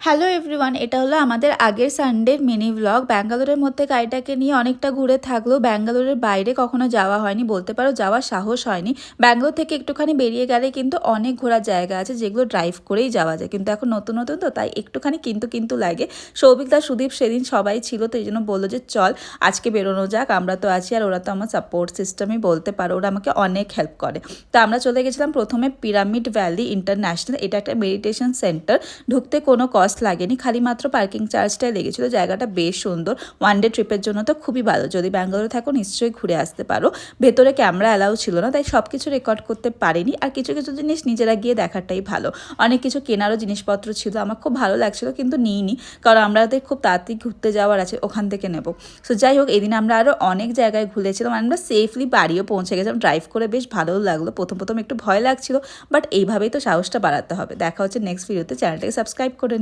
Hello everyone, এটা হলো আমাদের আগের সানডের মিনি ব্লগ। ব্যাঙ্গালোরের মধ্যে গাড়িটাকে নিয়ে অনেকটা ঘুরে থাকলেও ব্যাঙ্গালোরের বাইরে কখনো যাওয়া হয়নি, বলতে পারো যাওয়ার সাহস হয়নি। ব্যাঙ্গালোর থেকে একটুখানি বেরিয়ে গেলে কিন্তু অনেক ঘোরার জায়গা আছে যেগুলো ড্রাইভ করেই যাওয়া যায়, কিন্তু এখন নতুন নতুন তো তাই একটুখানি কিন্তু লাগে। সৌভিক দা, সুদীপ সেদিন সবাই ছিল, তো এই জন্য বললো যে চল আজকে বেরোনো যাক, আমরা তো আছি। আর ওরা তো আমার সাপোর্ট সিস্টেমই বলতে পারো, ওরা আমাকে অনেক হেল্প করে। তো আমরা চলে গেছিলাম প্রথমে পিরামিড ভ্যালি ইন্টারন্যাশনাল। এটা একটা মেডিটেশন সেন্টার। ঢুকতে কোনো কস্ট লাগেনি, খালি মাত্র পার্কিং চার্জটাই লেগেছিল। জায়গাটা বেশ সুন্দর, ওয়ান ডে ট্রিপের জন্য তো খুবই ভালো। যদি ব্যাঙ্গালোরে থাকো নিশ্চয়ই ঘুরে আসতে পারো। ভেতরে ক্যামেরা অ্যালাউ ছিল না, তাই সব কিছু রেকর্ড করতে পারিনি। আর কিছু কিছু জিনিস নিজেরা গিয়ে দেখাটাই ভালো। অনেক কিছু কেনারও জিনিসপত্র ছিল, আমার খুব ভালো লাগছিল, কিন্তু নিইনি, কারণ আমাদের খুব তাড়াতাড়ি ঘুরতে যাওয়ার আছে, ওখান থেকে নেব। সো যাই হোক, এদিন আমরা আরও অনেক জায়গায় ঘুরেছিলাম। আমরা সেফলি বাড়িও পৌঁছে গেছিলাম। ড্রাইভ করে বেশ ভালোও লাগলো। প্রথম একটু ভয় লাগছিল, বাট এইভাবেই তো সাহসটা বাড়াতে হবে। দেখা হচ্ছে নেক্সট ভিডিওতে। চ্যানেলটাকে সাবস্ক্রাইব করে